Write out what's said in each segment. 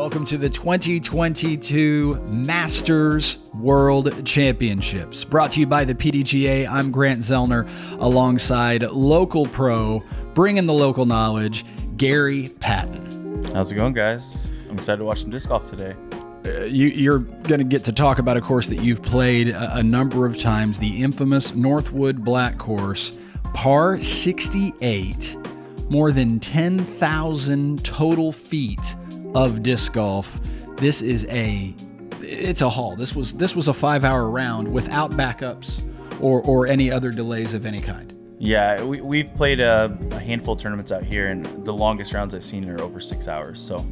welcome to the 2022 Masters World Championships. Brought to you by the PDGA. I'm Grant Zellner, alongside local pro, bringing the local knowledge, Garry Patton. How's it going, guys? I'm excited to watch some disc golf today. You're going to get to talk about a course that you've played a number of times, the infamous Northwood Black course, par 68, more than 10,000 total feet of disc golf. It's a haul. This was a 5-hour round without backups or any other delays of any kind. Yeah, we've played a handful of tournaments out here, and the longest rounds I've seen are over 6 hours. So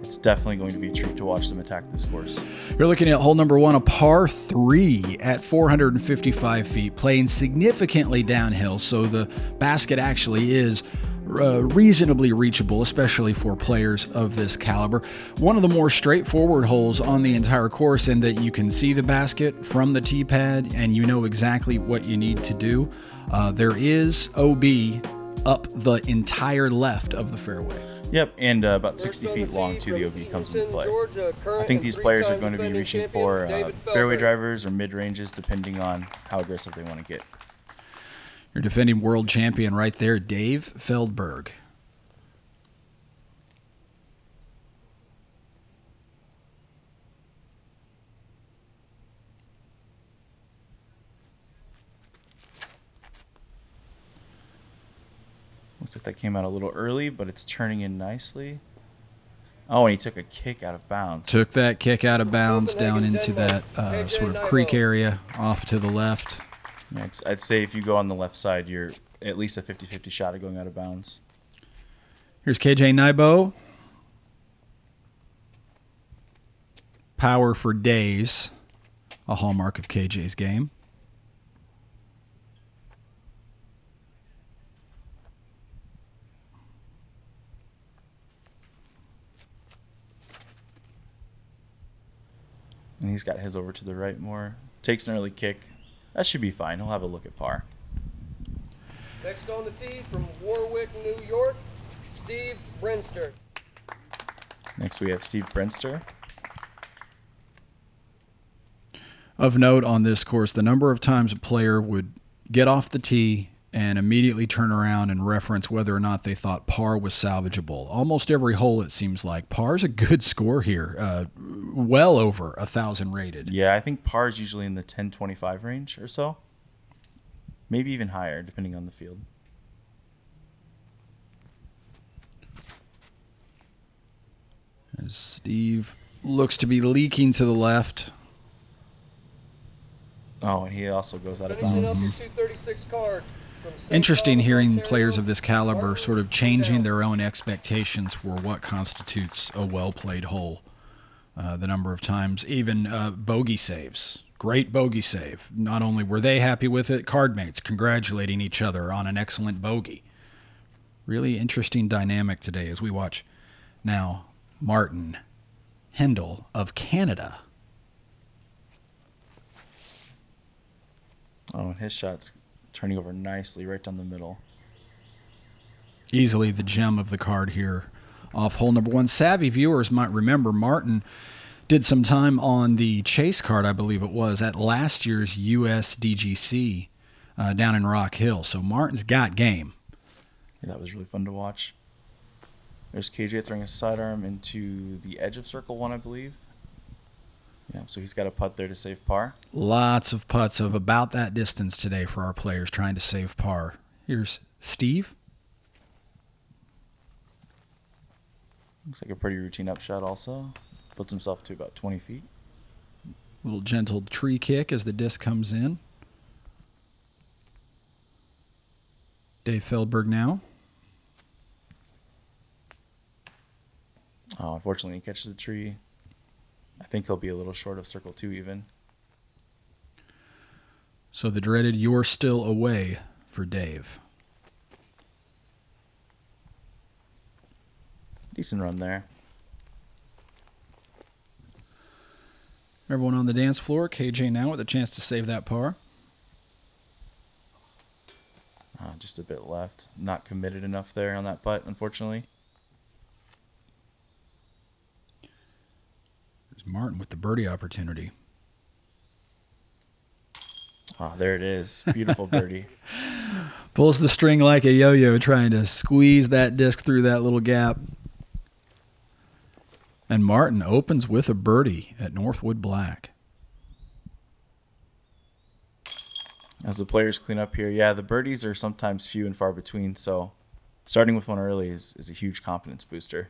it's definitely going to be a treat to watch them attack this course. You're looking at hole number 1, a par 3 at 455 feet, playing significantly downhill, so the basket actually is reasonably reachable, especially for players of this caliber. One of the more straightforward holes on the entire course, in that you can see the basket from the tee pad and you know exactly what you need to do. There is OB up the entire left of the fairway. Yep, and about 60 feet long too, the OB comes into play. I think these players are going to be reaching for fairway drivers or mid-ranges, depending on how aggressive they want to get. Your defending world champion right there, Dave Feldberg. Looks like that came out a little early, but it's turning in nicely. Oh, and he took a kick out of bounds. Took that kick out of bounds down into that sort of creek area off to the left. Yeah, I'd say if you go on the left side, you're at least a 50-50 shot of going out of bounds. Here's KJ Nybo. Power for days, a hallmark of KJ's game. And he's got his over to the right more. Takes an early kick. That should be fine. He'll have a look at par. Next on the tee from Warwick, New York, Steve Brinster. Next we have Steve Brinster. Of note on this course, the number of times a player would get off the tee and immediately turn around and reference whether or not they thought par was salvageable. Almost every hole, it seems like. Par's a good score here, well over 1,000 rated. Yeah, I think par is usually in the 10-25 range or so. Maybe even higher, depending on the field. As Steve looks to be leaking to the left. Oh, and he also goes out of Finishing bounds. up your 236 card from St. Interesting Thomas, hearing Ontario, players of this caliber sort of changing Hendel. their own expectations for what constitutes a well-played hole. The number of times, even bogey saves. Great bogey save. Not only were they happy with it, card mates congratulating each other on an excellent bogey. Really interesting dynamic today as we watch now Martin Hendel of Canada. Oh, and his shot's turning over nicely right down the middle. Easily the gem of the card here off hole number 1. Savvy viewers might remember Martin did some time on the chase card, I believe it was, at last year's USDGC down in Rock Hill. So Martin's got game. Yeah, that was really fun to watch. There's KJ throwing a sidearm into the edge of circle 1, I believe. Yeah, so he's got a putt there to save par. Lots of putts of about that distance today for our players trying to save par. Here's Steve. Looks like a pretty routine upshot also. Puts himself to about 20 feet. Little gentle tree kick as the disc comes in. Dave Feldberg now. Oh, unfortunately, he catches the tree. I think he'll be a little short of circle 2 even. So the dreaded "you're still away" for Dave. Decent run there. Everyone on the dance floor, KJ now with a chance to save that par. Just a bit left. Not committed enough there on that putt, unfortunately. There's Martin with the birdie opportunity. Oh, there it is. Beautiful birdie. Pulls the string like a yo-yo, trying to squeeze that disc through that little gap. And Martin opens with a birdie at Northwood Black. As the players clean up here, yeah, the birdies are sometimes few and far between, so starting with one early is a huge confidence booster.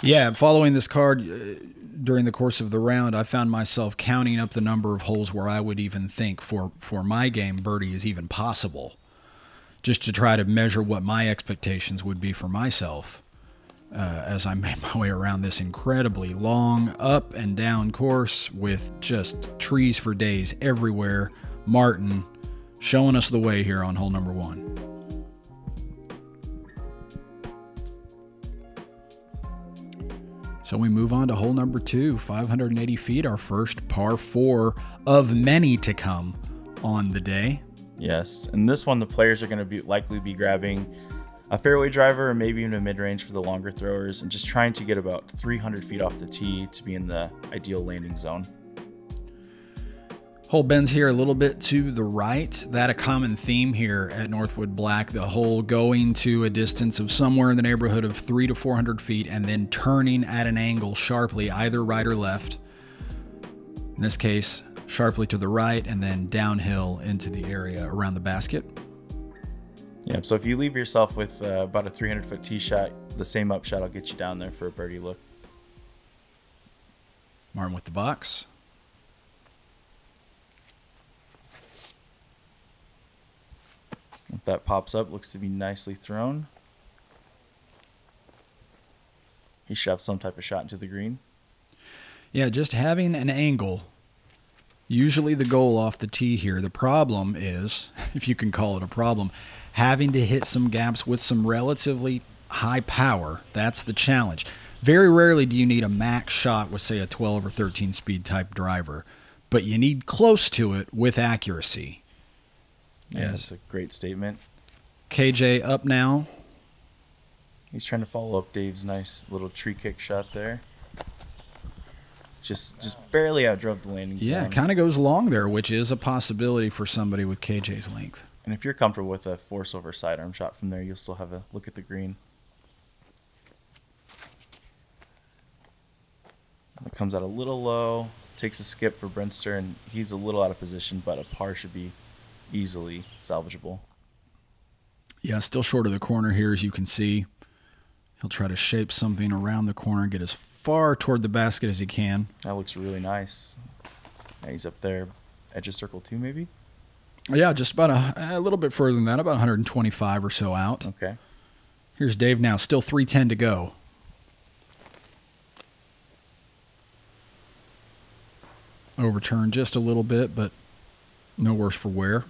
Yeah, following this card during the course of the round, I found myself counting up the number of holes where I would even think for my game birdie is even possible, just to try to measure what my expectations would be for myself as I made my way around this incredibly long up and down course with just trees for days everywhere. Martin showing us the way here on hole number 1. So we move on to hole number 2, 580 feet, our first par 4 of many to come on the day. Yes, and this one the players are going to likely be grabbing a fairway driver or maybe even a mid-range for the longer throwers and just trying to get about 300 feet off the tee to be in the ideal landing zone. Hole bends here a little bit to the right. That a common theme here at Northwood Black. The hole going to a distance of somewhere in the neighborhood of 300 to 400 feet and then turning at an angle sharply, either right or left. In this case, sharply to the right and then downhill into the area around the basket. Yeah, so if you leave yourself with about a 300-foot tee shot, the same up shot will get you down there for a birdie look. Martin with the box. If that pops up, looks to be nicely thrown. He shoves some type of shot into the green. Yeah, just having an angle, usually the goal off the tee here. The problem is, if you can call it a problem, having to hit some gaps with some relatively high power. That's the challenge. Very rarely do you need a max shot with, say, a 12 or 13 speed type driver, but you need close to it with accuracy. Yeah, that's a great statement. KJ up now. He's trying to follow up Dave's nice little tree kick shot there. Just barely outdrove the landing zone. Yeah, kind of goes long there, which is a possibility for somebody with KJ's length. And if you're comfortable with a force over sidearm shot from there, you'll still have a look at the green. It comes out a little low, takes a skip for Brinster, and he's a little out of position, but a par should be easily salvageable. Yeah, still short of the corner here, as you can see. He'll try to shape something around the corner and get as far toward the basket as he can. That looks really nice. Yeah, he's up there, edge of circle 2 maybe? Yeah, just about a little bit further than that, about 125 or so out. Okay. Here's Dave now, still 310 to go. Overturned just a little bit, but no worse for wear.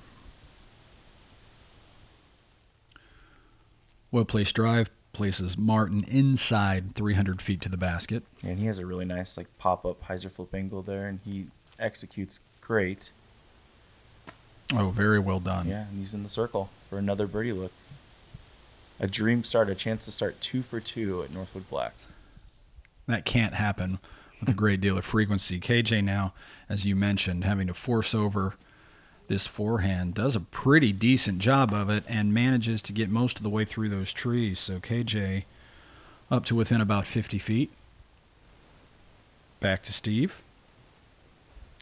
Well-placed drive places Martin inside 300 feet to the basket. And he has a really nice like pop-up hyzer flip angle there, and he executes great. Oh, very well done. Yeah, and he's in the circle for another birdie look. A dream start, a chance to start 2 for 2 at Northwood Black. That can't happen with a great deal of frequency. KJ now, as you mentioned, having to force over this forehand, does a pretty decent job of it and manages to get most of the way through those trees. So KJ up to within about 50 feet. Back to Steve.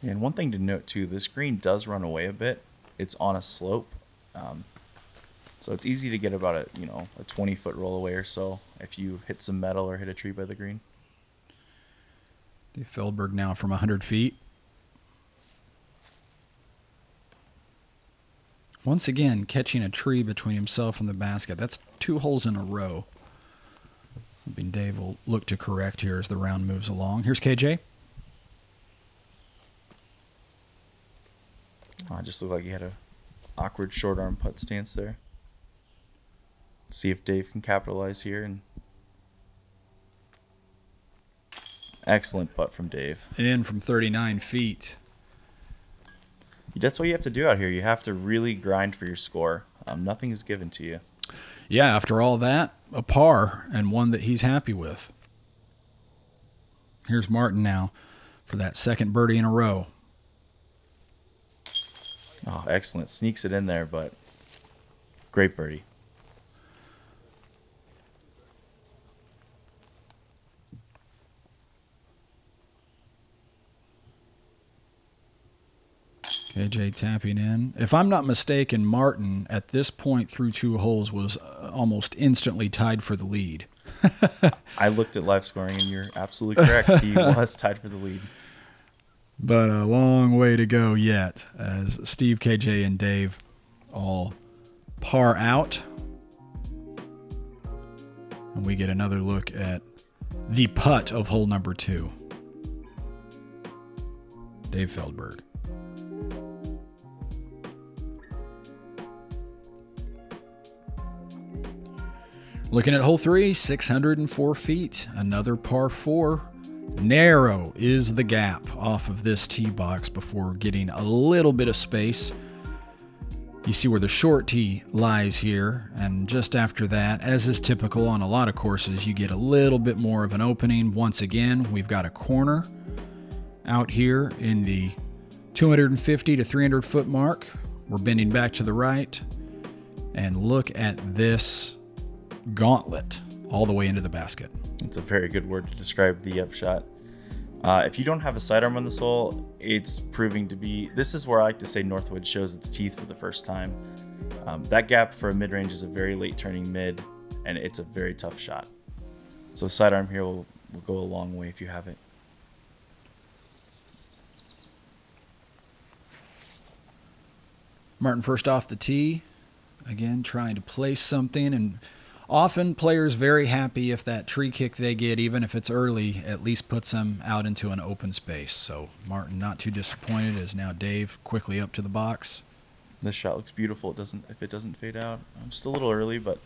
And one thing to note too, this green does run away a bit. It's on a slope, so it's easy to get about a 20-foot roll away or so if you hit some metal or hit a tree by the green. Feldberg now from 100 feet. Once again, catching a tree between himself and the basket. That's 2 holes in a row. Hoping Dave will look to correct here as the round moves along. Here's KJ. Oh, it just looked like he had a awkward short arm putt stance there. See if Dave can capitalize here. And excellent putt from Dave. In from 39 feet. That's what you have to do out here. You have to really grind for your score. Nothing is given to you. Yeah, after all that, a par and one that he's happy with. Here's Martin now for that second birdie in a row. Oh, excellent. Sneaks it in there, but great birdie. KJ tapping in. If I'm not mistaken, Martin at this point through 2 holes was almost instantly tied for the lead. I looked at live scoring, and you're absolutely correct. He was tied for the lead. But a long way to go yet as Steve, KJ, and Dave all par out. And we get another look at the putt of hole number 2. Dave Feldberg. Looking at hole 3, 604 feet, another par 4. Narrow is the gap off of this tee box before getting a little bit of space. You see where the short tee lies here, and just after that, as is typical on a lot of courses, you get a little bit more of an opening. Once again, we've got a corner out here in the 250 to 300 foot mark. We're bending back to the right, and look at this gauntlet all the way into the basket. It's a very good word to describe the upshot. If you don't have a sidearm on this hole, it's proving to be... This is where I like to say Northwood shows its teeth for the first time. That gap for a mid-range is a very late turning mid, and it's a very tough shot. So a sidearm here will go a long way if you have it. Martin first off the tee. Again, trying to place something, and often players very happy if that tree kick they get, even if it's early, at least puts them out into an open space. So Martin not too disappointed as now Dave quickly up to the box. This shot looks beautiful. If it doesn't fade out. Just a little early, but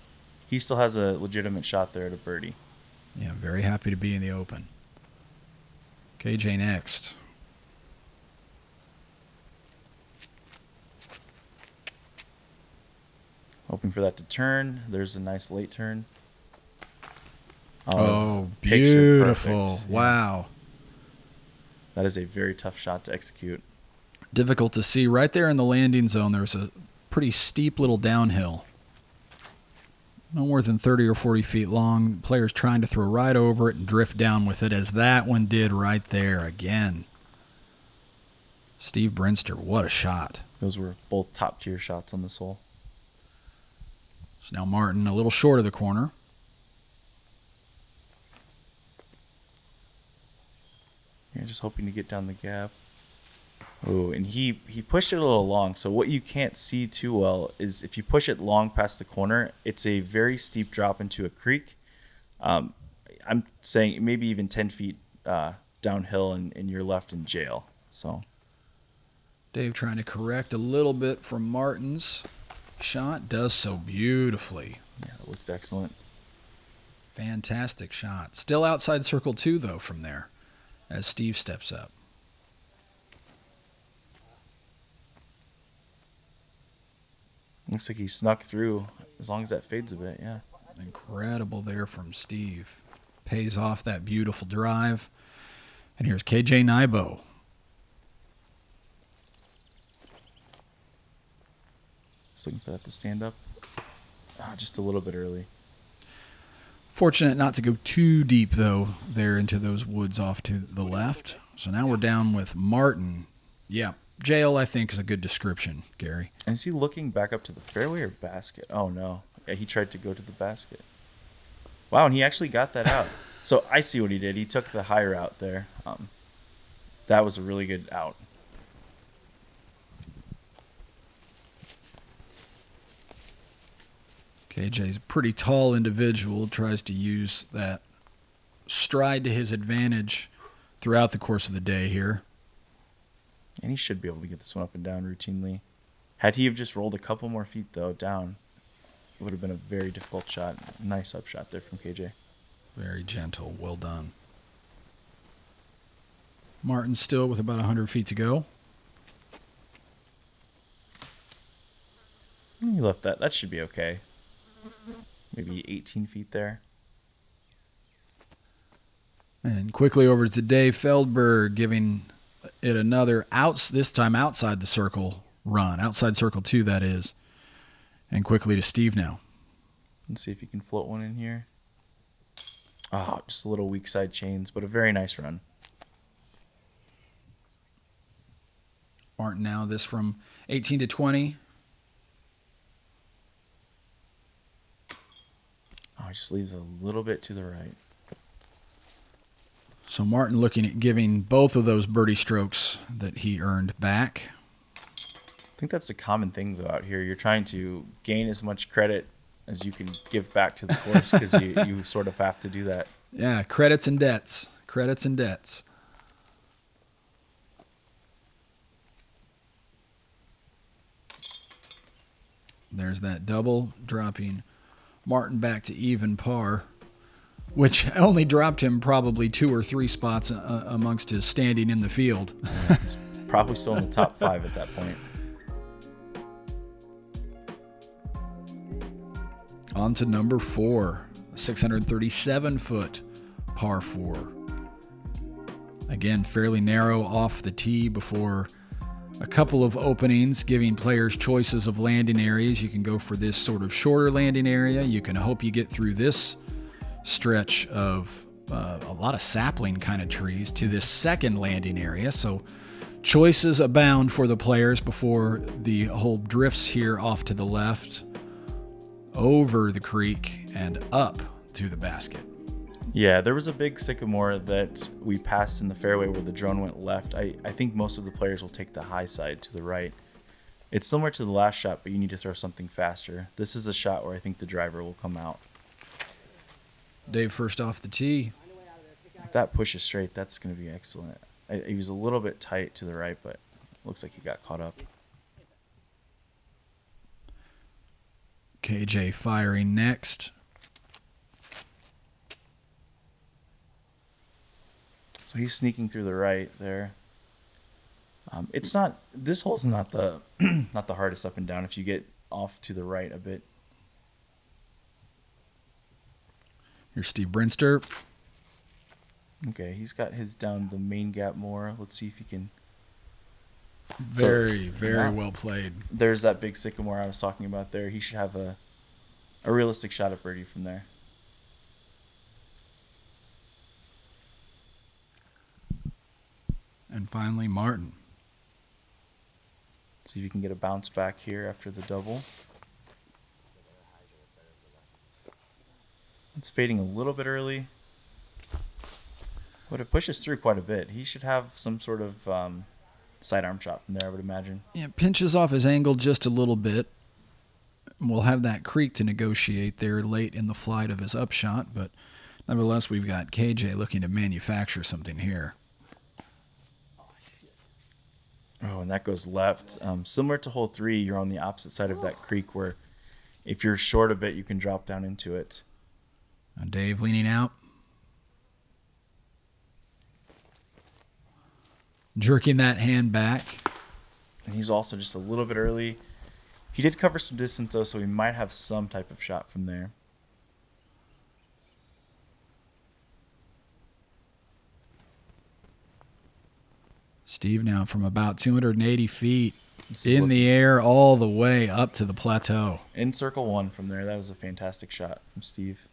he still has a legitimate shot there at a birdie. Yeah, very happy to be in the open. KJ next. Hoping for that to turn. There's a nice late turn. Oh, picture beautiful. perfect. Wow. That is a very tough shot to execute. Difficult to see. Right there in the landing zone, there's a pretty steep little downhill. No more than 30 or 40 feet long. Players trying to throw right over it and drift down with it, as that one did right there again. Steve Brinster, what a shot. Those were both top-tier shots on this hole. So now Martin a little short of the corner. Yeah, just hoping to get down the gap. Oh, and he pushed it a little long. So what you can't see too well is if you push it long past the corner, it's a very steep drop into a creek. I'm saying maybe even 10 feet downhill, and you're left in jail. So Dave trying to correct a little bit from Martin's shot. Does so beautifully. yeah, that looks excellent. Fantastic shot. Still outside circle 2, though, from there, as Steve steps up. Looks like he snuck through, as long as that fades a bit, yeah. Incredible there from Steve. Pays off that beautiful drive. And here's KJ Nibo. Just looking for that to stand up. Just a little bit early. Fortunate not to go too deep, though, there into those woods off to the left. So now we're down with Martin. Yeah, jail, I think, is a good description, Gary. And is he looking back up to the fairway or basket? Oh, no. Yeah, he tried to go to the basket. Wow, and he actually got that out. So I see what he did. He took the higher out there. That was a really good out. KJ's a pretty tall individual, tries to use that stride to his advantage throughout the course of the day here. And he should be able to get this one up and down routinely. Had he have just rolled a couple more feet, though, down, it would have been a very difficult shot. Nice upshot there from KJ. Very gentle. Well done. Martin still with about 100 feet to go. He left that. That should be okay. Maybe 18 feet there. And quickly over to Dave Feldberg, giving it another this time outside the circle run. Outside circle 2, that is. And quickly to Steve now. Let's see if you can float one in here. Oh, just a little weak side chains, but a very nice run. Martin now, this from 18 to 20. Oh, it just leaves a little bit to the right. So Martin looking at giving both of those birdie strokes that he earned back. I think that's the common thing, though, out here. You're trying to gain as much credit as you can give back to the course because you sort of have to do that. Yeah, credits and debts. Credits and debts. There's that double, dropping Martin back to even par, which only dropped him probably 2 or 3 spots amongst his standing in the field. Yeah, he's probably still in the top 5 at that point. On to number 4, a 637-foot par 4. Again, fairly narrow off the tee before a couple of openings, giving players choices of landing areas. You can go for this sort of shorter landing area. You can hope you get through this stretch of a lot of sapling kind of trees to this second landing area. So choices abound for the players before the hole drifts here off to the left, over the creek, and up to the basket. Yeah, there was a big sycamore that we passed in the fairway where the drone went left. I think most of the players will take the high side to the right. It's similar to the last shot, but you need to throw something faster. This is a shot where I think the driver will come out. Dave first off the tee. If that pushes straight, that's going to be excellent. He was a little bit tight to the right, but looks like he got caught up. KJ firing next. So he's sneaking through the right there. It's not. This hole's not the not the hardest up and down if you get off to the right a bit. Here's Steve Brinster. Okay, he's got his down the main gap more. Let's see if he can. Very well played. There's that big sycamore I was talking about there. He should have a realistic shot at birdie from there. And finally, Martin. See if you can get a bounce back here after the double. It's fading a little bit early, but it pushes through quite a bit. He should have some sort of sidearm shot from there, I would imagine. Yeah, pinches off his angle just a little bit. We'll have that creek to negotiate there late in the flight of his upshot, but nevertheless, we've got KJ looking to manufacture something here. Oh, and that goes left. Similar to hole 3, you're on the opposite side of that creek where if you're short a bit, you can drop down into it. Dave leaning out. Jerking that hand back. And he's also just a little bit early. He did cover some distance, though, so he might have some type of shot from there. Steve now from about 280 feet in the air all the way up to the plateau. In circle 1 from there. That was a fantastic shot from Steve.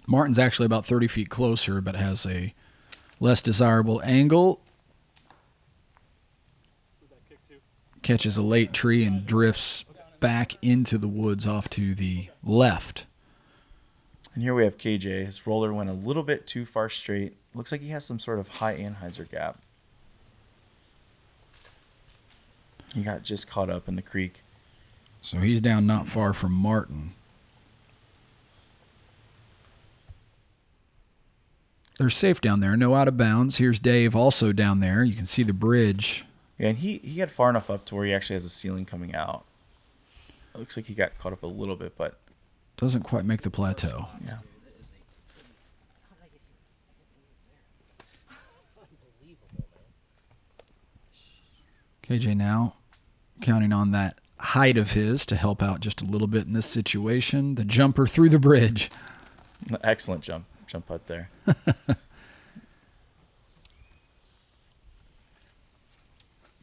Martin's actually about 30 feet closer, but has a less desirable angle. Catches a late tree and drifts back into the woods off to the left. And here we have KJ. His roller went a little bit too far straight. Looks like he has some sort of high anhyzer gap. He got just caught up in the creek. So he's down not far from Martin. They're safe down there. No out of bounds. Here's Dave also down there. You can see the bridge. Yeah, and he got far enough up to where he actually has a ceiling coming out. It looks like he got caught up a little bit, but doesn't quite make the plateau. Yeah. KJ now counting on that height of his to help out just a little bit in this situation. The jumper through the bridge. Excellent jump. jump putt there.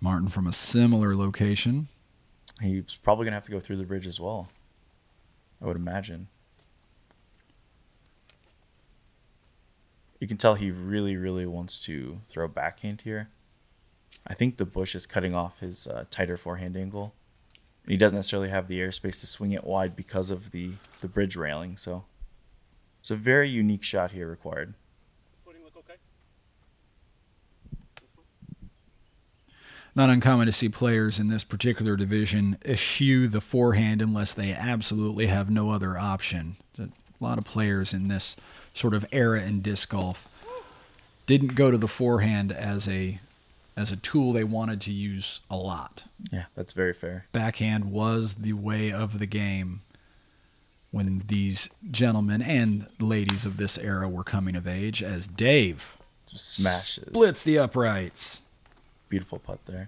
Martin from a similar location. He's probably going to have to go through the bridge as well, I would imagine. You can tell he really, really wants to throw a backhand here. I think the bush is cutting off his tighter forehand angle. And he doesn't necessarily have the airspace to swing it wide because of the bridge railing. So it's a very unique shot here required. Footing look okay? Not uncommon to see players in this particular division eschew the forehand unless they absolutely have no other option. A lot of players in this sort of era in disc golf didn't go to the forehand as a tool they wanted to use a lot. Yeah, that's very fair. Backhand was the way of the game when these gentlemen and ladies of this era were coming of age, as Dave just smashes. Splits the uprights. Beautiful putt there.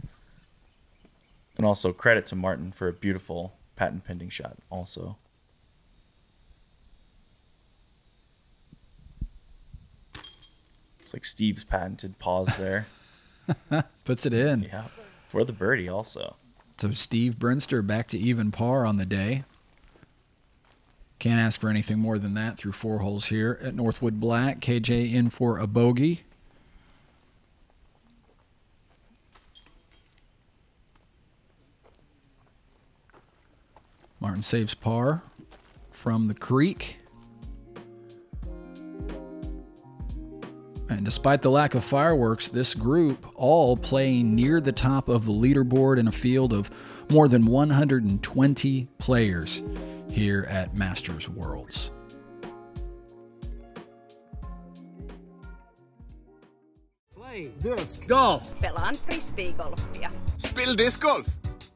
And also credit to Martin for a beautiful Patton pending shot also. It's like Steve's patented pause there. Puts it in. Yeah, for the birdie also. So Steve Brinster back to even par on the day. Can't ask for anything more than that through 4 holes here at Northwood Black. KJ in for a bogey. Martin saves par from the creek. And despite the lack of fireworks, this group all playing near the top of the leaderboard in a field of more than 120 players here at Masters Worlds. Play disc Golf. Pelaan frisbeegolfia. Spill disc golf.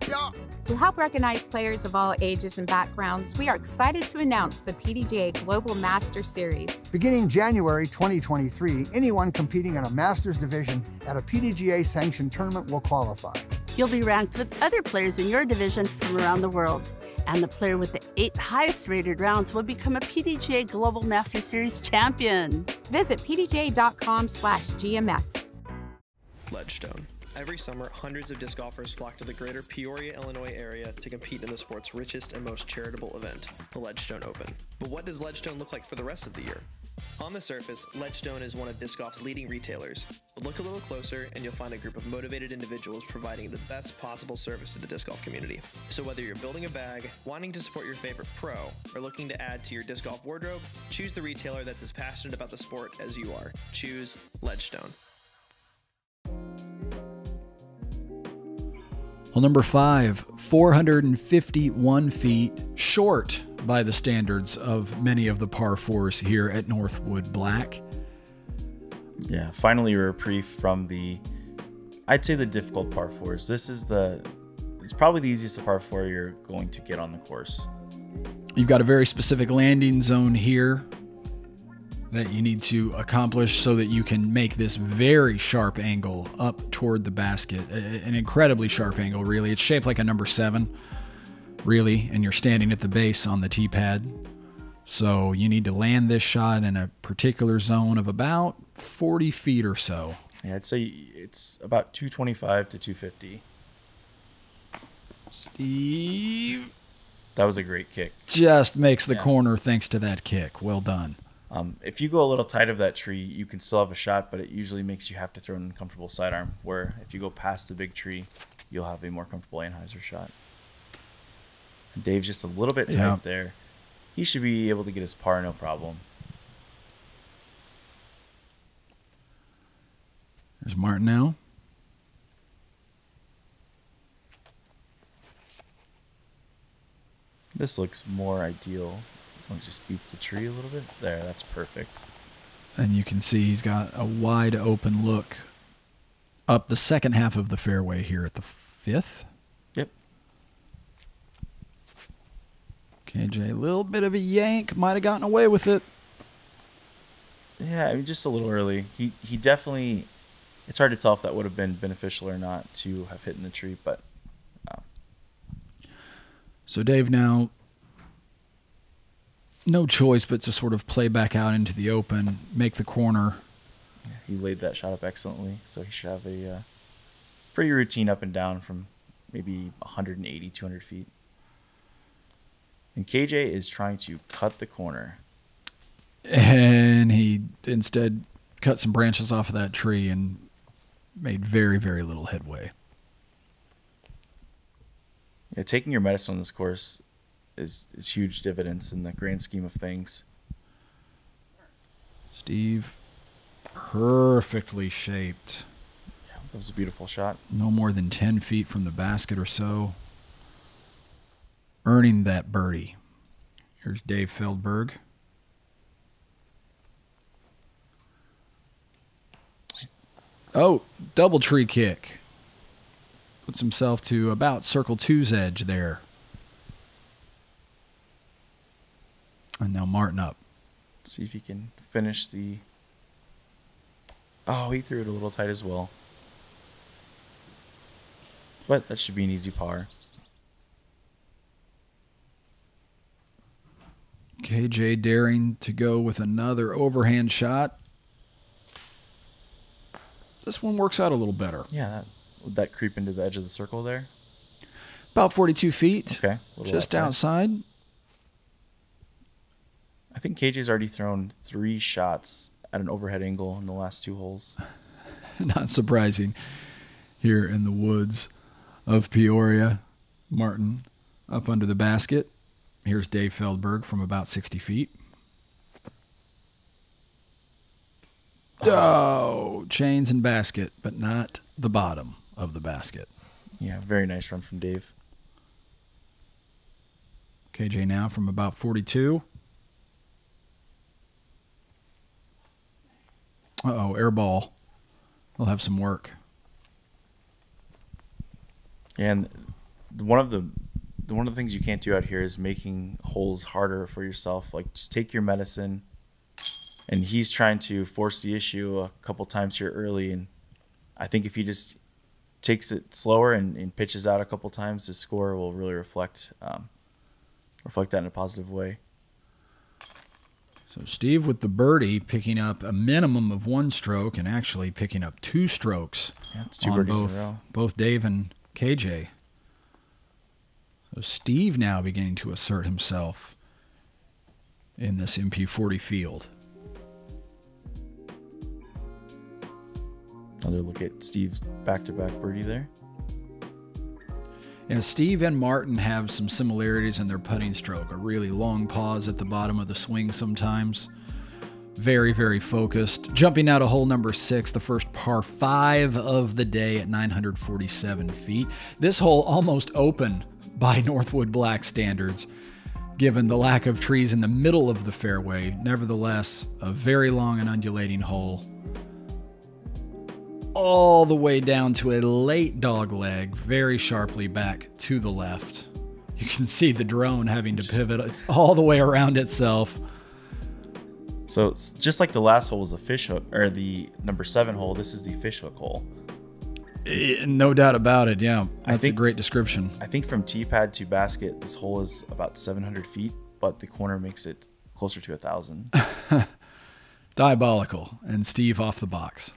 Yeah. To help recognize players of all ages and backgrounds, we are excited to announce the PDGA Global Master Series. Beginning January 2023, anyone competing in a Masters division at a PDGA-sanctioned tournament will qualify. You'll be ranked with other players in your division from around the world. And the player with the 8 highest rated rounds will become a PDGA Global Master Series champion. Visit pdga.com/GMS. Ledgestone. Every summer, hundreds of disc golfers flock to the greater Peoria, Illinois area to compete in the sport's richest and most charitable event, the Ledgestone Open. But what does Ledgestone look like for the rest of the year? On the surface, Ledgestone is one of disc golf's leading retailers, but look a little closer and you'll find a group of motivated individuals providing the best possible service to the disc golf community. So whether you're building a bag, wanting to support your favorite pro, or looking to add to your disc golf wardrobe, choose the retailer that's as passionate about the sport as you are. Choose Ledgestone. Hole number 5, 451 feet short by the standards of many of the par 4s here at Northwood Black. Yeah, finally a reprieve from I'd say the difficult par 4s. It's probably the easiest par 4 you're going to get on the course. You've got a very specific landing zone here that you need to accomplish so that you can make this very sharp angle up toward the basket. An incredibly sharp angle, really. It's shaped like a number 7, really, and you're standing at the base on the tee pad. So you need to land this shot in a particular zone of about 40 feet or so. Yeah, I'd say it's about 225 to 250. Steve That was a great kick. just makes the corner thanks to that kick. Well done. If you go a little tight of that tree, you can still have a shot, but it usually makes you have to throw an uncomfortable sidearm, where if you go past the big tree, you'll have a more comfortable Anheuser shot. And Dave's just a little bit tight there. He should be able to get his par, no problem. There's Martin now. This looks more ideal. As long as it just beats the tree a little bit. There, that's perfect. And you can see he's got a wide open look up the second half of the fairway here at the 5th. Yep. KJ, a little bit of a yank. Might have gotten away with it. Yeah, I mean, just a little early. He definitely... It's hard to tell if that would have been beneficial or not to have hit in the tree, but... So Dave now no choice but to sort of play back out into the open, make the corner. Yeah, he laid that shot up excellently, so he should have a pretty routine up and down from maybe 180, 200 feet. And KJ is trying to cut the corner. And he instead cut some branches off of that tree and made very, very little headway. Yeah, taking your medicine on this course is huge dividends in the grand scheme of things. Steve, perfectly shaped. Yeah, that was a beautiful shot. No more than 10 feet from the basket or so. Earning that birdie. Here's Dave Feldberg. Oh, double tree kick. Puts himself to about circle two's edge there. And now Martin up. See if he can finish the... Oh, he threw it a little tight as well. But that should be an easy par. KJ daring to go with another overhand shot. This one works out a little better. Yeah, would that creep into the edge of the circle there? About 42 feet. Okay. Just outside. I think KJ's already thrown 3 shots at an overhead angle in the last 2 holes. Not surprising here in the woods of Peoria. Martin up under the basket. Here's Dave Feldberg from about 60 feet. Oh, chains and basket, but not the bottom of the basket. Yeah, very nice run from Dave. KJ now from about 42. Uh-oh, air ball. He'll have some work. And one of the things you can't do out here is making holes harder for yourself. Like, just take your medicine. And he's trying to force the issue a couple times here early. And I think if he just takes it slower and pitches out a couple times, his score will really reflect that in a positive way. So Steve with the birdie picking up a minimum of 1 stroke and actually picking up 2 strokes. Yeah, it's 2 birdies in a row. Both Dave and KJ. So Steve now beginning to assert himself in this MP40 field. Another look at Steve's back-to-back birdie there. And Steve and Martin have some similarities in their putting stroke. A really long pause at the bottom of the swing sometimes. Very, very focused. Jumping out of hole number 6, the first par 5 of the day at 947 feet. This hole almost open by Northwood Black standards, given the lack of trees in the middle of the fairway. Nevertheless, a very long and undulating hole. All the way down to a late dog leg, very sharply back to the left. You can see the drone having to pivot all the way around itself. So it's just like the last hole was the fish hook, or the number 7 hole, this is the fish hook hole. No doubt about it, yeah. That's a great description. I think from tee pad to basket, this hole is about 700 feet, but the corner makes it closer to 1,000. Diabolical. And Steve off the box.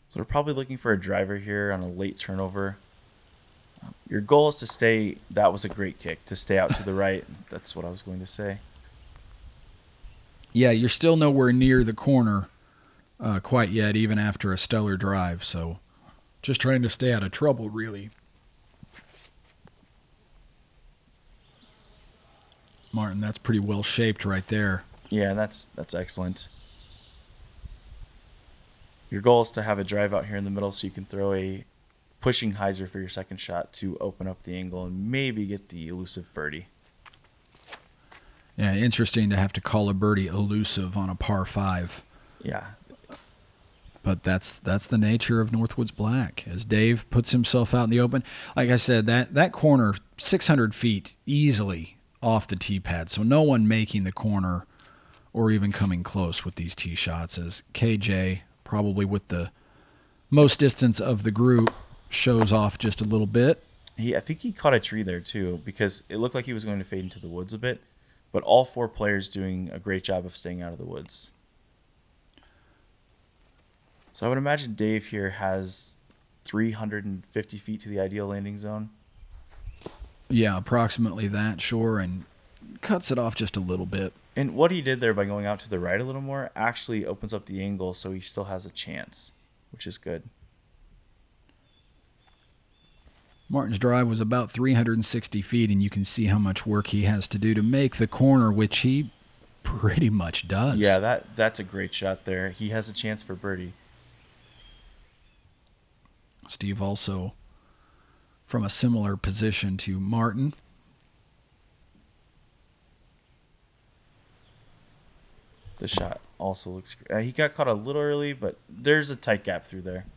So we're probably looking for a driver here on a late turnover. Your goal is to stay, that was a great kick, to stay out to the right. That's what I was going to say. Yeah, you're still nowhere near the corner quite yet, even after a stellar drive. So just trying to stay out of trouble, really. Martin, that's pretty well shaped right there. Yeah, that's excellent. Your goal is to have a drive out here in the middle so you can throw a pushing hyzer for your second shot to open up the angle and maybe get the elusive birdie. Yeah, interesting to have to call a birdie elusive on a par 5. Yeah. But that's the nature of Northwoods Black. As Dave puts himself out in the open, like I said, that corner, 600 feet easily off the tee pad. So no one making the corner or even coming close with these tee shots, as KJ, probably with the most distance of the group, shows off just a little bit. I think he caught a tree there too, because it looked like he was going to fade into the woods a bit. But all 4 players doing a great job of staying out of the woods. So I would imagine Dave here has 350 feet to the ideal landing zone. Yeah, approximately that, sure, and cuts it off just a little bit. And what he did there by going out to the right a little more actually opens up the angle so he still has a chance, which is good. Martin's drive was about 360 feet, and you can see how much work he has to do to make the corner, which he pretty much does. Yeah, that's a great shot there. He has a chance for birdie. Steve also from a similar position to Martin. The shot also looks great. He got caught a little early, but there's a tight gap through there.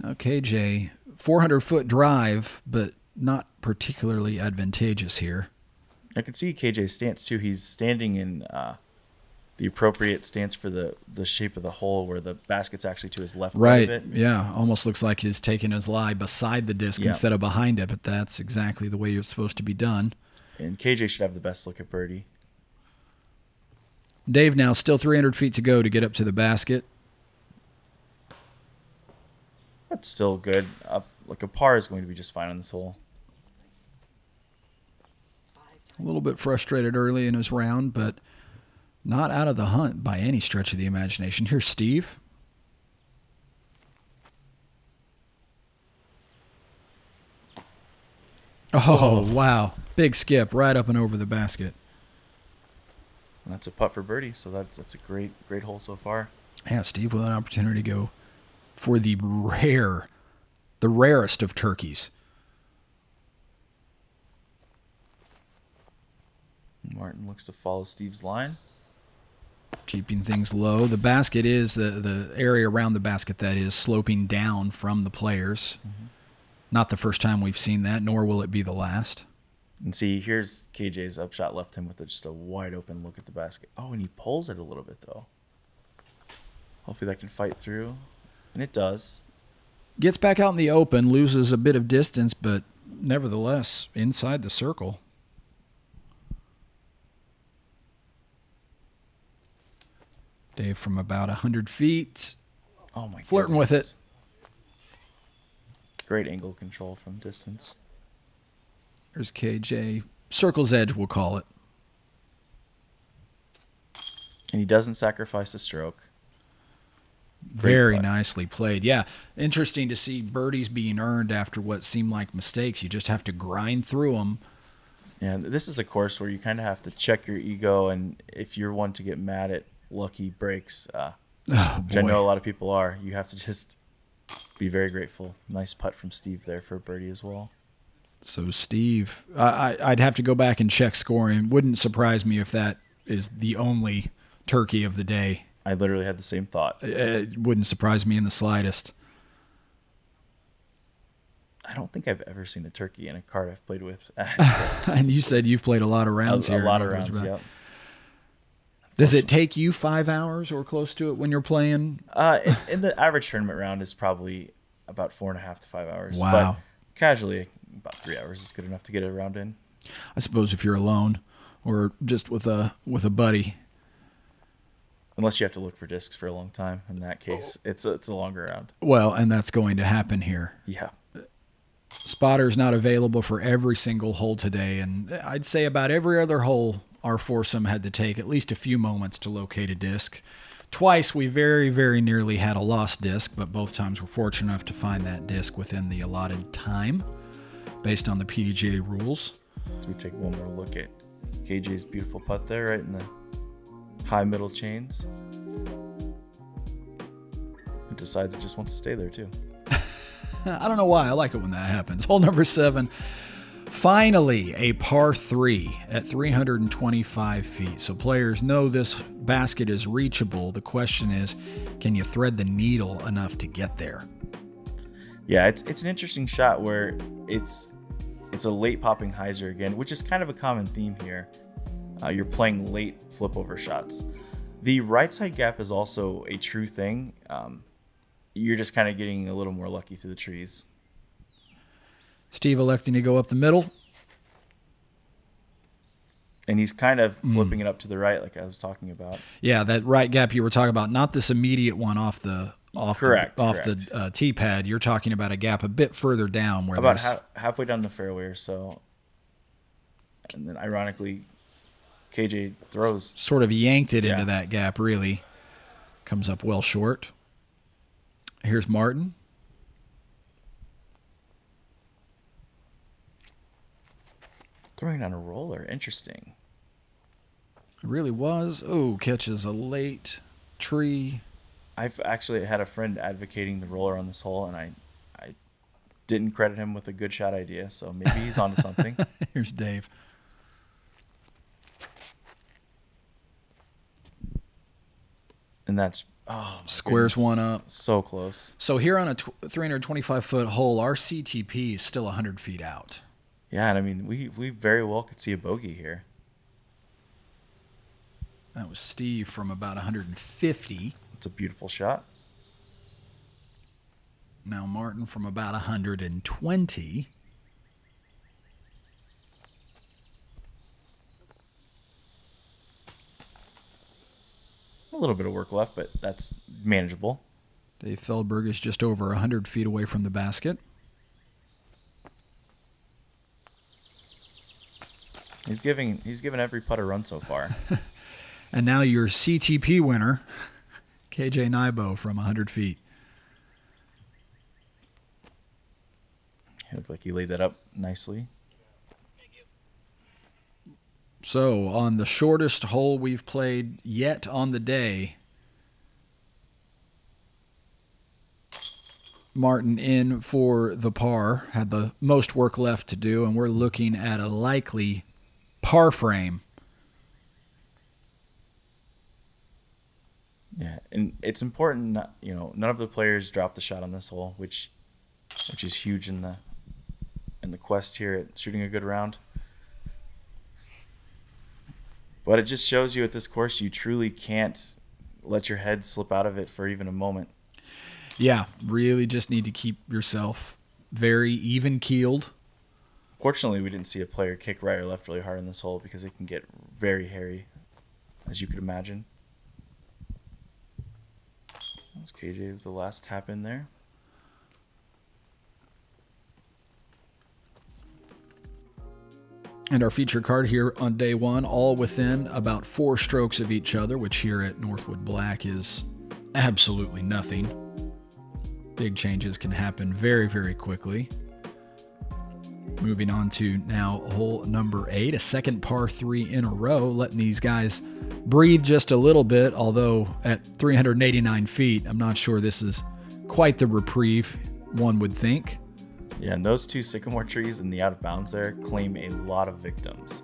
Okay, Jay, 400-foot drive, but not particularly advantageous here. I can see KJ's stance, too. He's standing in the appropriate stance for the shape of the hole where the basket's actually to his left. Right, of it. Yeah, almost looks like he's taking his lie beside the disc instead of behind it, but that's exactly the way it's supposed to be done. And KJ should have the best look at birdie. Dave now still 300 feet to go to get up to the basket. That's still good. Like a par is going to be just fine on this hole. A little bit frustrated early in his round, but not out of the hunt by any stretch of the imagination. Here's Steve. Oh, wow. Big skip right up and over the basket. And that's a putt for birdie, so that's a great hole so far. Yeah, Steve with an opportunity to go for the rarest of turkeys. Martin looks to follow Steve's line. Keeping things low. The basket is, the area around the basket, that is, sloping down from the players. Mm-hmm. Not the first time we've seen that, nor will it be the last. And see, here's KJ's upshot left him with just a wide open look at the basket. Oh, and he pulls it a little bit, though. Hopefully that can fight through. And it does. Gets back out in the open, loses a bit of distance, but nevertheless inside the circle. Dave from about 100 feet. Oh, my flirting goodness. with it. Great angle control from distance. There's KJ. Circle's edge, we'll call it. And he doesn't sacrifice the stroke. Very nicely played. Yeah, interesting to see birdies being earned after what seemed like mistakes. You just have to grind through them. Yeah, this is a course where you kind of have to check your ego, and if you're one to get mad at lucky breaks, which I know a lot of people are, you have to just be very grateful. Nice putt from Steve there for a birdie as well. So Steve, I'd have to go back and check scoring. Wouldn't surprise me if that is the only turkey of the day. I literally had the same thought. It wouldn't surprise me in the slightest. I don't think I've ever seen a turkey in a cart I've played with. And you said you've played a lot of rounds here. A lot of rounds, yep. Does it take you 5 hours or close to it when you're playing? In the average tournament round is probably about 4.5 to 5 hours. Wow. But casually, about 3 hours is good enough to get a round in. I suppose if you're alone or just with a buddy. Unless you have to look for discs for a long time. In that case, it's a longer round. Well, and that's going to happen here. Yeah. Spotter's not available for every single hole today, and I'd say about every other hole our foursome had to take at least a few moments to locate a disc. Twice we very, very nearly had a lost disc, but both times we're fortunate enough to find that disc within the allotted time based on the PDGA rules. So we take one more look at KJ's beautiful putt there, right in the high middle chains. He decides he just wants to stay there too. I don't know why. I like it when that happens. Hole number 7. Finally, a par 3 at 325 feet. So players know this basket is reachable. The question is, can you thread the needle enough to get there? Yeah, it's an interesting shot where it's a late popping hyzer again, which is kind of a common theme here. You're playing late flip over shots. The right side gap is also a true thing. You're just kind of getting a little more lucky through the trees. Steve electing to go up the middle. And he's kind of flipping it up to the right, like I was talking about. Yeah, that right gap you were talking about, not this immediate one off the the tee pad. You're talking about a gap a bit further down, where about halfway down the fairway or so. And then, ironically, KJ throws sort of yanked it into that gap. Really comes up well short. Here's Martin. Throwing down a roller. Interesting. It really was. Oh, catches a late tree. I've actually had a friend advocating the roller on this hole, and I didn't credit him with a good shot idea, so maybe he's onto something. Here's Dave. And that's squares one up. So close. So here on a 325-foot hole, our CTP is still 100 feet out. Yeah, and I mean, we very well could see a bogey here. That was Steve from about 150. It's a beautiful shot. Now Martin from about 120. A little bit of work left, but that's manageable. Dave Feldberg is just over 100 feet away from the basket. He's given every putt a run so far. And now your CTP winner, KJ Nibo from 100 feet. It looked like he laid that up nicely. So on the shortest hole we've played yet on the day, Martin in for the par, had the most work left to do, and we're looking at a likely par frame. Yeah, and it's important, none of the players dropped the shot on this hole, which is huge in the quest here at shooting a good round. But it just shows you at this course you truly can't let your head slip out of it for even a moment. Yeah, really just need to keep yourself very even-keeled. Fortunately, we didn't see a player kick right or left really hard in this hole because it can get very hairy, as you could imagine. That was KJ with the last tap in there. And our feature card here on day one, all within about 4 strokes of each other, which here at Northwood Black is absolutely nothing. Big changes can happen very, very quickly. Moving on to now hole number 8, a second par 3 in a row, letting these guys breathe just a little bit, although at 389 feet, I'm not sure this is quite the reprieve one would think. Yeah, and those 2 sycamore trees in the out of bounds there claim a lot of victims.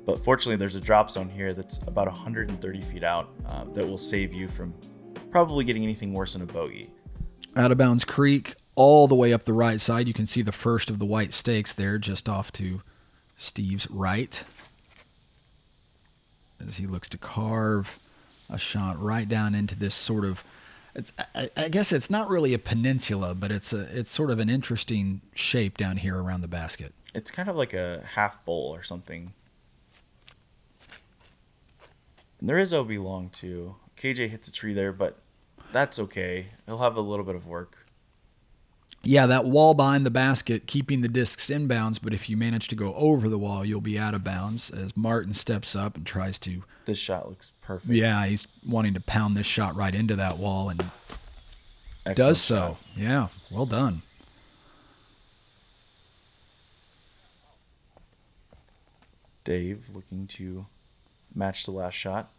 But fortunately, there's a drop zone here that's about 130 feet out that will save you from probably getting anything worse than a bogey. Out of bounds creek, all the way up the right side. You can see the first of the white stakes there just off to Steve's right, as he looks to carve a shot right down into this sort of, I guess it's not really a peninsula, but it's sort of an interesting shape down here around the basket. It's kind of like a half bowl or something. And there is OB long too. KJ hits a tree there, but that's okay. He'll have a little bit of work. Yeah, that wall behind the basket, keeping the discs inbounds, but if you manage to go over the wall, you'll be out of bounds as Martin steps up and tries to... This shot looks perfect. Yeah, he's wanting to pound this shot right into that wall and Excellent does so. shot. Yeah, well done. Dave looking to match the last shot.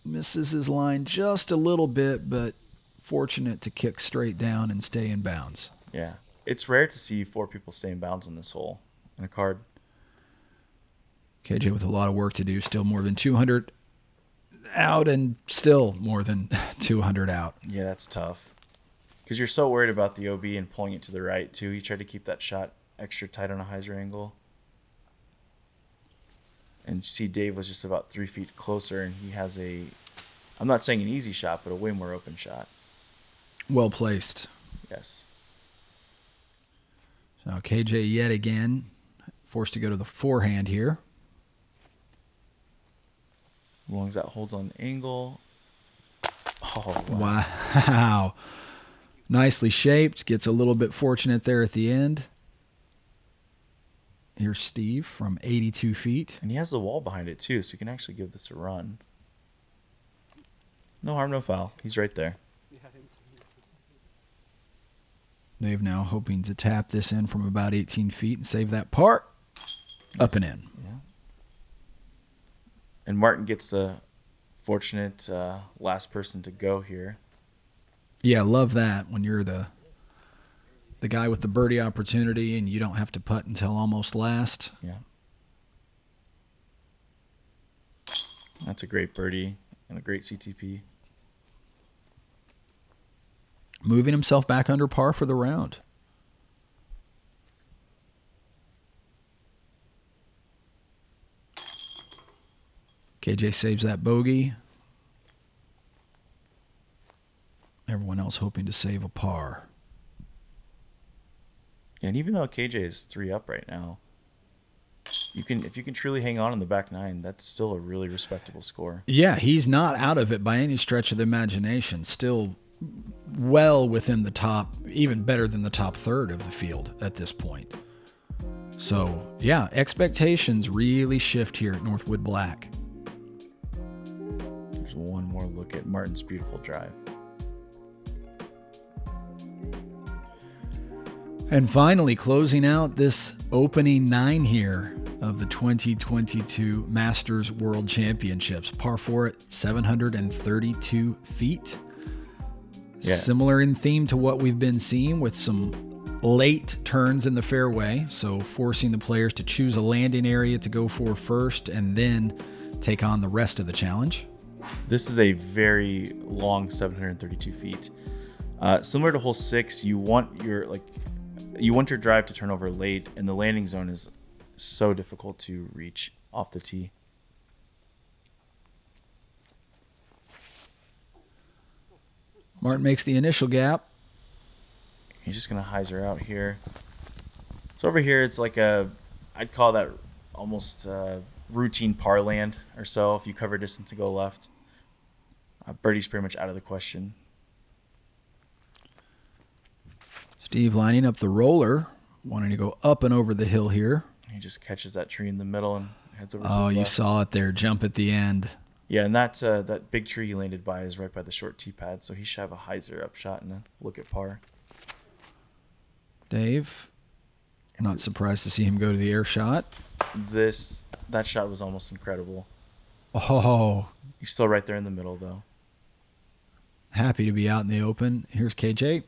Misses his line just a little bit, but fortunate to kick straight down and stay in bounds. Yeah. It's rare to see 4 people stay in bounds on this hole in a card. KJ with a lot of work to do, still more than 200 out and still more than 200 out. Yeah, that's tough. Because you're so worried about the OB and pulling it to the right, too. He tried to keep that shot extra tight on a hyzer angle. And see, Dave was just about 3 feet closer, and he has a, I'm not saying an easy shot, but a way more open shot. Well placed. Yes. So KJ yet again forced to go to the forehand here. As long as that holds on angle. Oh, Wow. Nicely shaped. Gets a little bit fortunate there at the end. Here's Steve from 82 feet. And he has the wall behind it too, so he can actually give this a run. No harm, no foul. He's right there. Dave now hoping to tap this in from about 18 feet and save that par. Up and in. Yeah. And Martin gets the fortunate last person to go here. Yeah, love that when you're the guy with the birdie opportunity and you don't have to putt until almost last. Yeah. That's a great birdie and a great CTP. Moving himself back under par for the round. KJ saves that bogey. Everyone else hoping to save a par. And even though KJ is 3 up right now, if you can truly hang on in the back 9, that's still a really respectable score. Yeah, he's not out of it by any stretch of the imagination. Still well within the top, even better than the top third of the field at this point. So, yeah, expectations really shift here at Northwood Black. There's one more look at Martin's beautiful drive. And finally, closing out this opening 9 here of the 2022 Masters World Championships. Par 4 at 732 feet. Yeah. Similar in theme to what we've been seeing with some late turns in the fairway. So forcing the players to choose a landing area to go for first and then take on the rest of the challenge. This is a very long 732 feet. Similar to hole 6, you want your drive to turn over late, and the landing zone is so difficult to reach off the tee. Martin makes the initial gap. He's just going to hyzer out here. So over here, it's like I'd call that almost routine par land or so if you cover distance to go left. Birdie's pretty much out of the question. Steve lining up the roller, wanting to go up and over the hill here. He just catches that tree in the middle and heads over to the left. Oh, you saw it there, jump at the end. Yeah, and that big tree he landed by is right by the short tee pad, so he should have a hyzer up shot and a look at par. Dave, not surprised to see him go to the air shot. That shot was almost incredible. Oh. He's still right there in the middle, though. Happy to be out in the open. Here's KJ.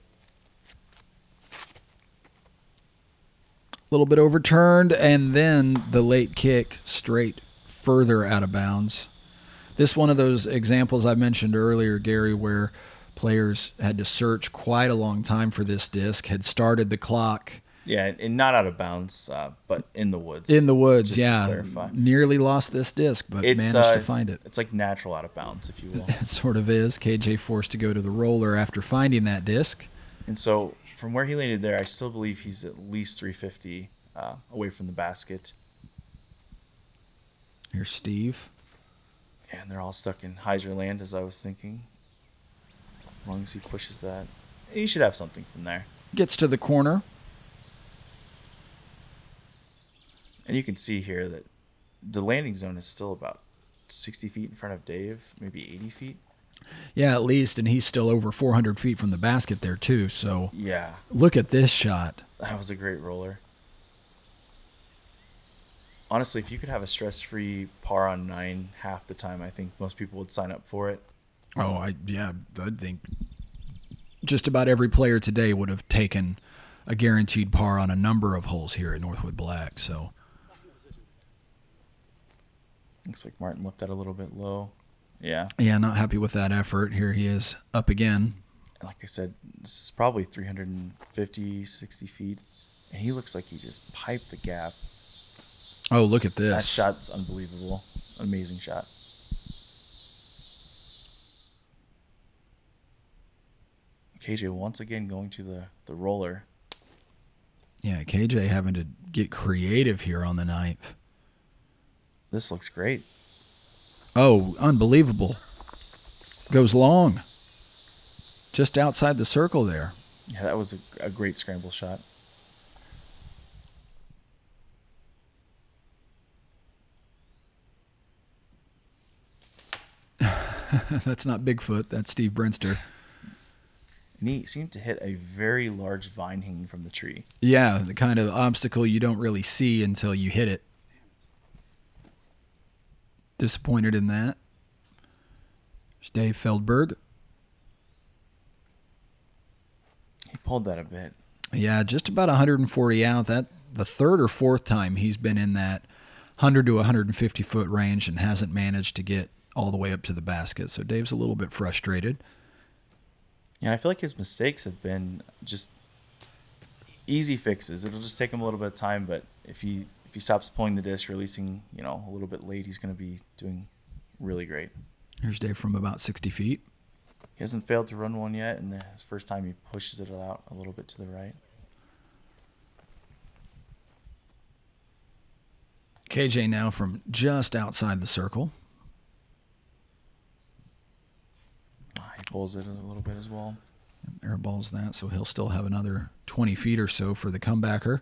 A little bit overturned, and then the late kick straight further out of bounds. This one of those examples I mentioned earlier, Gary, where players had to search quite a long time for this disc, had started the clock. Yeah, and not out of bounds, but in the woods. In the woods, yeah. Nearly lost this disc, but managed to find it. It's like natural out of bounds, if you will. It sort of is. KJ forced to go to the roller after finding that disc. And so from where he landed there, I still believe he's at least 350 away from the basket. Here's Steve. And they're all stuck in hyzer land, as I was thinking. As long as he pushes that, he should have something from there. Gets to the corner. And you can see here that the landing zone is still about 60 feet in front of Dave, maybe 80 feet. Yeah, at least, and he's still over 400 feet from the basket there, too. So yeah, look at this shot. That was a great roller. Honestly, if you could have a stress-free par on 9 half the time, I think most people would sign up for it. Oh, I think just about every player today would have taken a guaranteed par on a number of holes here at Northwood Black. So looks like Martin left that a little bit low. Yeah. Yeah, not happy with that effort. Here he is up again. Like I said, this is probably 350, 60 feet. And he looks like he just piped the gap. Oh, look at this. That shot's unbelievable. Amazing shot. KJ once again going to the roller. Yeah, KJ having to get creative here on the ninth. This looks great. Oh, unbelievable. Goes long. Just outside the circle there. Yeah, that was a great scramble shot. That's not Bigfoot. That's Steve Brinster. And he seemed to hit a very large vine hanging from the tree. Yeah, the kind of obstacle you don't really see until you hit it. Disappointed in that. There's Dave Feldberg. He pulled that a bit. Yeah, just about 140 out. That the third or fourth time he's been in that 100 to 150 foot range and hasn't managed to get all the way up to the basket. So Dave's a little bit frustrated. Yeah, I feel like his mistakes have been just easy fixes. It'll just take him a little bit of time, but if he stops pulling the disc, releasing, a little bit late, he's going to be doing really great. Here's Dave from about 60 feet. He hasn't failed to run one yet, and his first time he pushes it out a little bit to the right. KJ now from just outside the circle. He pulls it a little bit as well. Airballs that, so he'll still have another 20 feet or so for the comebacker.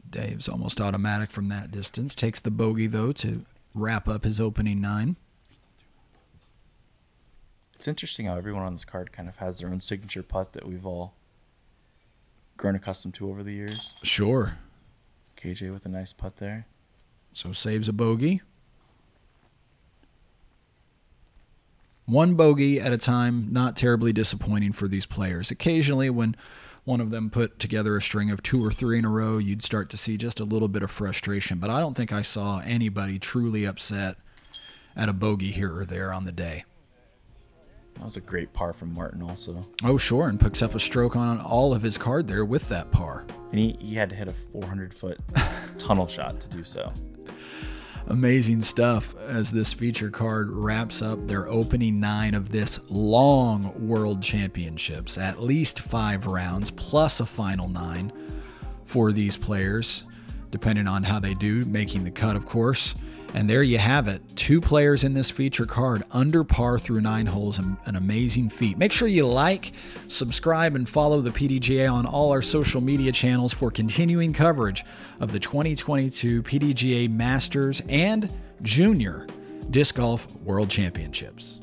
Dave's almost automatic from that distance. Takes the bogey, though, to wrap up his opening 9. It's interesting how everyone on this card kind of has their own signature putt that we've all grown accustomed to over the years. Sure. KJ with a nice putt there. So saves a bogey. One bogey at a time, not terribly disappointing for these players. Occasionally when one of them put together a string of 2 or 3 in a row, you'd start to see just a little bit of frustration. But I don't think I saw anybody truly upset at a bogey here or there on the day. That was a great par from Martin also. Oh, sure, and picks up a stroke on all of his card there with that par. And he had to hit a 400-foot tunnel shot to do so. Amazing stuff as this feature card wraps up their opening 9 of this long World Championships. At least 5 rounds plus a final 9 for these players, depending on how they do, making the cut, of course. And there you have it. 2 players in this feature card under par through 9 holes. An amazing feat. Make sure you like, subscribe, and follow the PDGA on all our social media channels for continuing coverage of the 2022 PDGA Masters and Junior Disc Golf World Championships.